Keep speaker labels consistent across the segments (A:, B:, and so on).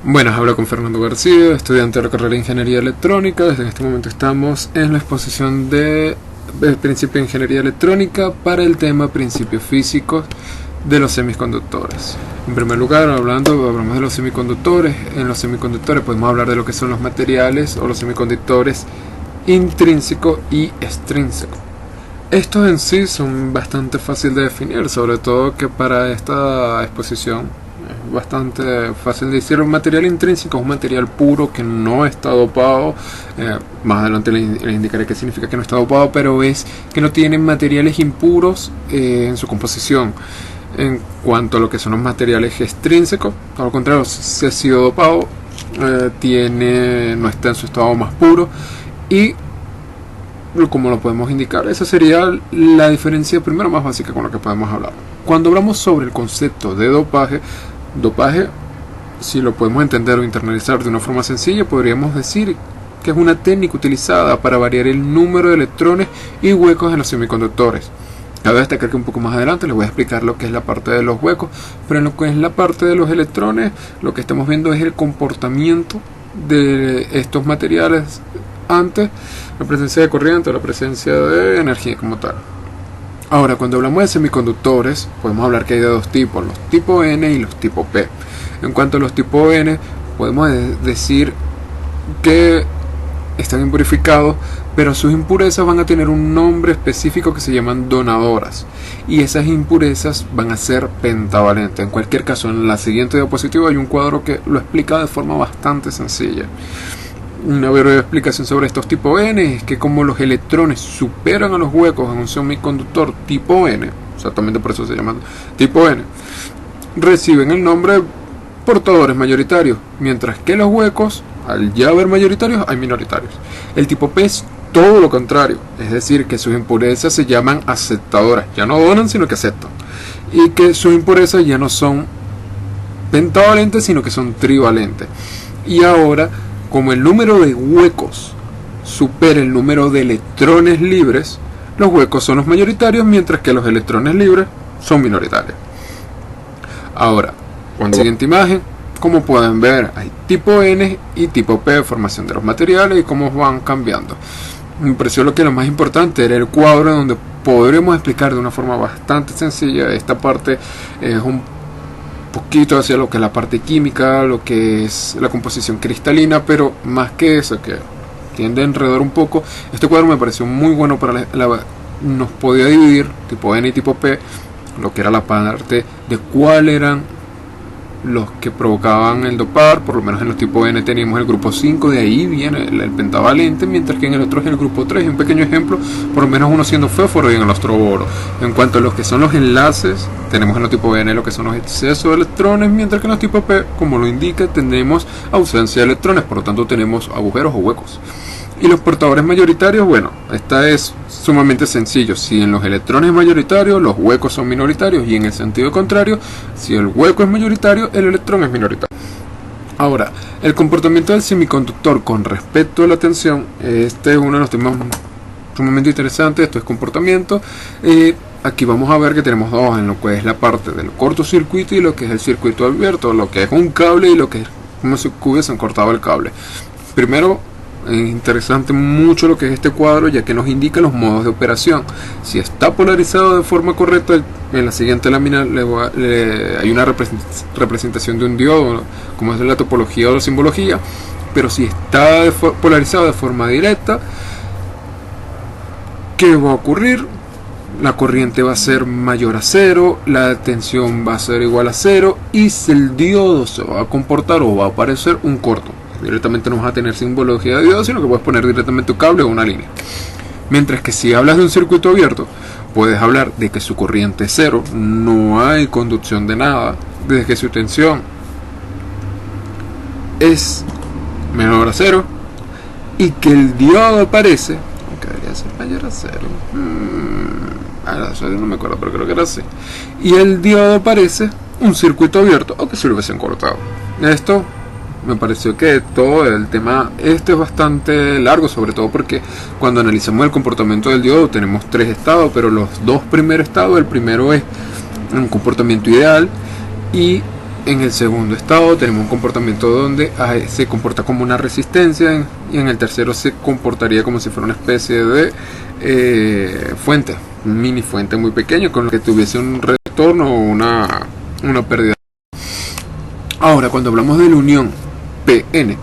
A: Buenas, hablo con Fernando García, estudiante de la carrera de Ingeniería Electrónica. Desde este momento estamos en la exposición de Principio de Ingeniería Electrónica para el tema Principios Físicos de los Semiconductores. En primer lugar, hablamos de los semiconductores. En los semiconductores podemos hablar de lo que son los materiales o los semiconductores intrínseco y extrínseco. Estos en sí son bastante fáciles de definir, sobre todo que para esta exposición es bastante fácil de decir. Un material intrínseco es un material puro que no está dopado. Más adelante les indicaré qué significa que no está dopado, pero es que no tiene materiales impuros en su composición. En cuanto a lo que son los materiales extrínsecos, al contrario, si ha sido dopado, no está en su estado más puro. Y como lo podemos indicar, esa sería la diferencia primero más básica con la que podemos hablar. Cuando hablamos sobre el concepto de dopaje, si lo podemos entender o internalizar de una forma sencilla, podríamos decir que es una técnica utilizada para variar el número de electrones y huecos en los semiconductores. Cabe destacar que un poco más adelante les voy a explicar lo que es la parte de los huecos, pero en lo que es la parte de los electrones, lo que estamos viendo es el comportamiento de estos materiales ante la presencia de corriente o la presencia de energía como tal. Ahora, cuando hablamos de semiconductores, podemos hablar que hay de dos tipos, los tipo N y los tipo P. En cuanto a los tipo N, podemos decir que están impurificados, pero sus impurezas van a tener un nombre específico que se llaman donadoras, y esas impurezas van a ser pentavalentes. En cualquier caso, en la siguiente diapositiva hay un cuadro que lo explica de forma bastante sencilla. Una breve explicación sobre estos tipo N es que como los electrones superan a los huecos en un semiconductor tipo N, exactamente por eso se llaman tipo N, reciben el nombre de portadores mayoritarios, mientras que los huecos, al ya haber mayoritarios, hay minoritarios. El tipo P es todo lo contrario, es decir, que sus impurezas se llaman aceptadoras, ya no donan sino que aceptan, y que sus impurezas ya no son pentavalentes sino que son trivalentes. Y ahora, como el número de huecos supera el número de electrones libres, los huecos son los mayoritarios, mientras que los electrones libres son minoritarios. Ahora, con la siguiente imagen, como pueden ver, hay tipo N y tipo P de formación de los materiales y cómo van cambiando. Me pareció lo más importante era el cuadro, donde podremos explicar de una forma bastante sencilla. Esta parte es un poquito hacia lo que es la parte química, lo que es la composición cristalina, pero más que eso, que tiende a enredar un poco. Este cuadro me pareció muy bueno para nos podía dividir tipo N y tipo P, lo que era la parte de cuáles eran los que provocaban el dopar. Por lo menos en los tipo N teníamos el grupo 5, de ahí viene el pentavalente, mientras que en el otro es el grupo 3. Un pequeño ejemplo, por lo menos uno siendo fósforo y en el otro oro. En cuanto a los que son los enlaces, tenemos en los tipo N lo que son los excesos de electrones, mientras que en los tipo P, como lo indica, tenemos ausencia de electrones, por lo tanto tenemos agujeros o huecos. Y los portadores mayoritarios, bueno, esta es sumamente sencillo. Si en los electrones es mayoritario, los huecos son minoritarios, y en el sentido contrario, si el hueco es mayoritario, el electrón es minoritario. Ahora, el comportamiento del semiconductor con respecto a la tensión, este es uno de los temas sumamente interesantes. Esto es comportamiento. Aquí vamos a ver que tenemos dos, en lo que es la parte del cortocircuito y lo que es el circuito abierto, lo que es un cable y lo que es como si hubiesen cortado el cable. Primero, es interesante mucho lo que es este cuadro, ya que nos indica los modos de operación. Si está polarizado de forma correcta, en la siguiente lámina hay una representación de un diodo, como es la topología o la simbología. Pero si está polarizado de forma directa, ¿qué va a ocurrir? La corriente va a ser mayor a 0, la tensión va a ser igual a 0, y el diodo se va a comportar o va a aparecer un corto. Directamente no vas a tener simbología de diodo, sino que puedes poner directamente un cable o una línea. Mientras que si hablas de un circuito abierto, puedes hablar de que su corriente es 0, no hay conducción de nada, desde que su tensión es menor a 0, y que el diodo aparece, aunque debería ser mayor a 0, no me acuerdo, pero creo que era así, y el diodo aparece un circuito abierto, o que se lo hubiesen cortado. Esto me pareció que todo el tema es bastante largo, sobre todo porque cuando analizamos el comportamiento del diodo tenemos tres estados, pero los dos primeros estados, el primero es un comportamiento ideal y En el segundo estado tenemos un comportamiento donde se comporta como una resistencia, y en el tercero se comportaría como si fuera una especie de fuente, un mini fuente muy pequeño con lo que tuviese un retorno o una pérdida. Ahora, cuando hablamos de la unión PN,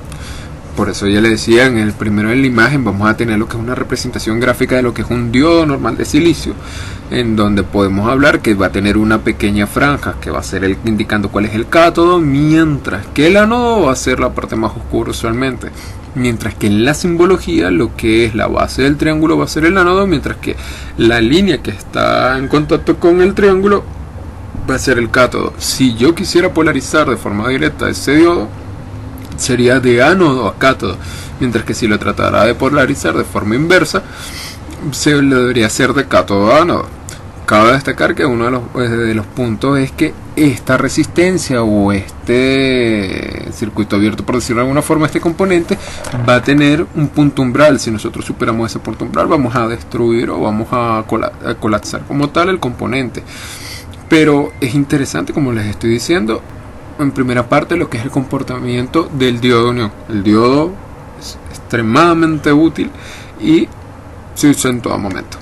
A: por eso ya le decía, en el primero en la imagen vamos a tener lo que es una representación gráfica de lo que es un diodo normal de silicio, en donde podemos hablar que va a tener una pequeña franja que va a ser indicando cuál es el cátodo, mientras que el ánodo va a ser la parte más oscura usualmente. Mientras que en la simbología lo que es la base del triángulo va a ser el ánodo, mientras que la línea que está en contacto con el triángulo va a ser el cátodo. Si yo quisiera polarizar de forma directa ese diodo, sería de ánodo a cátodo, mientras que si lo tratara de polarizar de forma inversa, se le debería hacer de cátodo a ánodo. Cabe destacar que uno de los puntos es que esta resistencia o este circuito abierto, por decirlo de alguna forma, este componente va a tener un punto umbral. Si nosotros superamos ese punto umbral, vamos a destruir o vamos a colapsar como tal el componente. Pero es interesante, como les estoy diciendo en primera parte, lo que es el comportamiento del diodo de unión. El diodo es extremadamente útil y se usa en todo momento.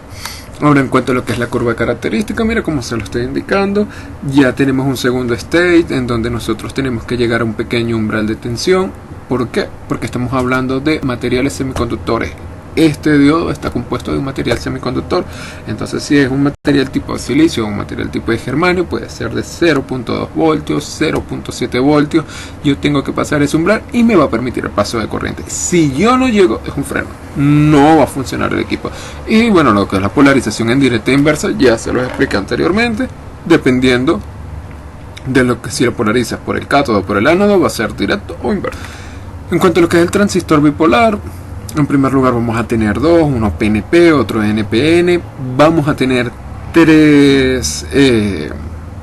A: Ahora, en cuanto a lo que es la curva de característica, mira cómo se lo estoy indicando. Ya tenemos un segundo state en donde nosotros tenemos que llegar a un pequeño umbral de tensión. ¿Por qué? Porque estamos hablando de materiales semiconductores. Este diodo está compuesto de un material semiconductor. Entonces, si es un material tipo silicio o un material tipo de germanio, puede ser de 0.2 voltios, 0.7 voltios. Yo tengo que pasar ese umbral y me va a permitir el paso de corriente. Si yo no llego, es un freno. No va a funcionar el equipo. Y bueno, lo que es la polarización en directa e inversa, ya se los expliqué anteriormente. Dependiendo de lo que, si lo polarizas por el cátodo o por el ánodo, va a ser directo o inverso. En cuanto a lo que es el transistor bipolar, en primer lugar vamos a tener dos, uno PNP, otro NPN. Vamos a tener tres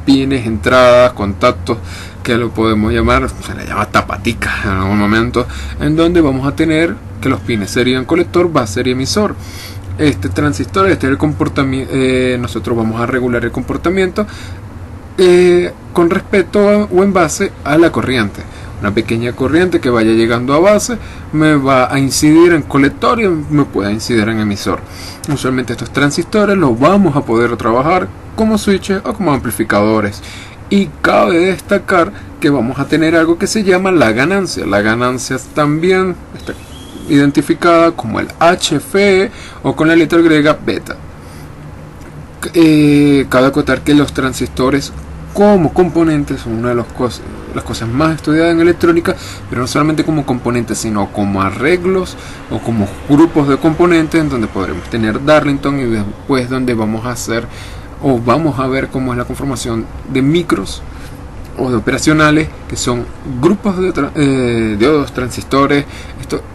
A: pines, entradas, contactos, que lo podemos llamar, se le llama tapatica en algún momento, en donde vamos a tener que los pines serían colector, base y emisor. Este transistor, este es el comportamiento, nosotros vamos a regular el comportamiento con respecto o en base a la corriente. Una pequeña corriente que vaya llegando a base me va a incidir en colector y me puede incidir en emisor. Usualmente estos transistores los vamos a poder trabajar como switches o como amplificadores. Y cabe destacar que vamos a tener algo que se llama la ganancia. La ganancia también está identificada como el HFE o con la letra griega beta. Cabe acotar que los transistores como componentes son una de las cosas más estudiadas en electrónica, pero no solamente como componentes, sino como arreglos o como grupos de componentes, en donde podremos tener Darlington, y después donde vamos a hacer o vamos a ver cómo es la conformación de micros o de operacionales, que son grupos de diodos, transistores,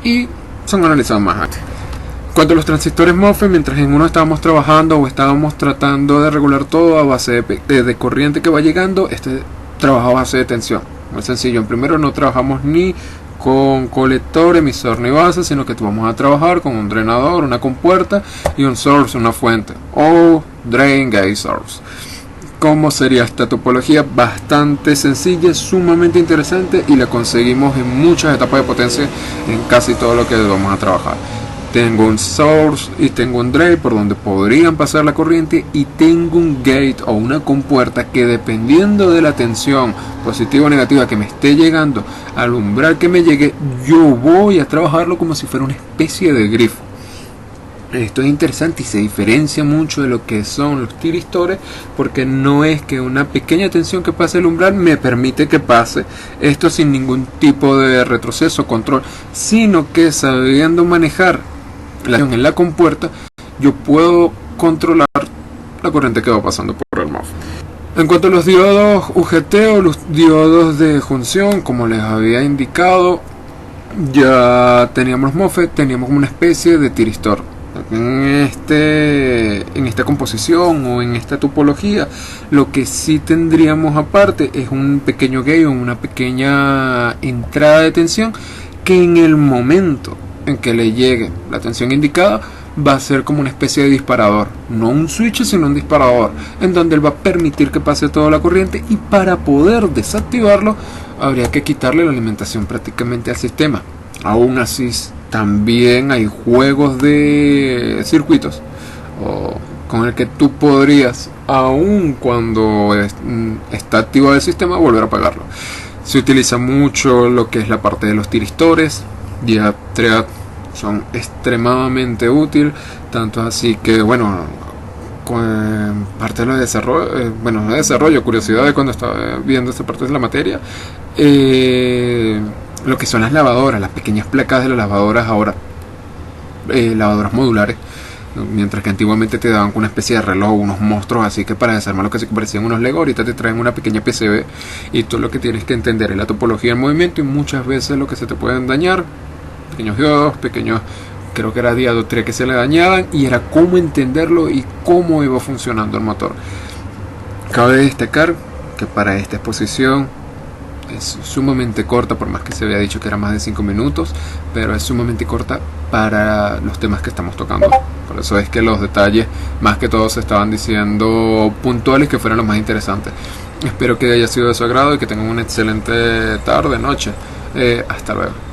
A: y son analizados más antes. Cuanto a los transistores MOSFET, mientras en uno estábamos trabajando o estábamos tratando de regular todo a base de corriente que va llegando, este trabaja a base de tensión. Muy sencillo. En primero no trabajamos ni con colector, emisor ni base, sino que vamos a trabajar con un drenador, una compuerta y un source, una fuente, o drain gate source. ¿Cómo sería esta topología? Bastante sencilla, sumamente interesante, y la conseguimos en muchas etapas de potencia en casi todo lo que vamos a trabajar. Tengo un source y tengo un drain por donde podrían pasar la corriente, y tengo un gate o una compuerta que, dependiendo de la tensión positiva o negativa que me esté llegando al umbral que me llegue, yo voy a trabajarlo como si fuera una especie de grifo. Esto es interesante y se diferencia mucho de lo que son los tiristores, porque no es que una pequeña tensión que pase el umbral me permite que pase esto sin ningún tipo de retroceso o control, sino que sabiendo manejar la tensión en la compuerta, yo puedo controlar la corriente que va pasando por el MOSFET. En cuanto a los diodos UGT o los diodos de junción, como les había indicado, ya teníamos los MOSFET, teníamos como una especie de tiristor. En esta composición o en esta topología, lo que sí tendríamos aparte es un pequeño gate o una pequeña entrada de tensión, que en el momento en que le llegue la tensión indicada va a ser como una especie de disparador, no un switch sino un disparador, en donde él va a permitir que pase toda la corriente, y para poder desactivarlo habría que quitarle la alimentación prácticamente al sistema. Aún así, también hay juegos de circuitos con el que tú podrías, aun cuando está activado el sistema, volver a apagarlo. Se utiliza mucho lo que es la parte de los tiristores. Triad son extremadamente útil, tanto así que bueno, con parte de los desarrollo, no desarrollo, curiosidad de cuando estaba viendo esta parte de la materia, lo que son las lavadoras, las pequeñas placas de las lavadoras ahora, lavadoras modulares, mientras que antiguamente te daban una especie de reloj, unos monstruos así que para desarmar lo que parecían unos Lego, ahorita te traen una pequeña PCB y tú lo que tienes que entender es la topología del movimiento, y muchas veces lo que se te pueden dañar, pequeños diodos, creo que era diadotres que se le dañaban, y era cómo entenderlo y cómo iba funcionando el motor. Cabe destacar que para esta exposición es sumamente corta, por más que se había dicho que era más de 5 minutos, pero es sumamente corta para los temas que estamos tocando. Por eso es que los detalles, más que todo, se estaban diciendo puntuales, que fueran los más interesantes. Espero que haya sido de su agrado y que tengan una excelente tarde, noche. Hasta luego.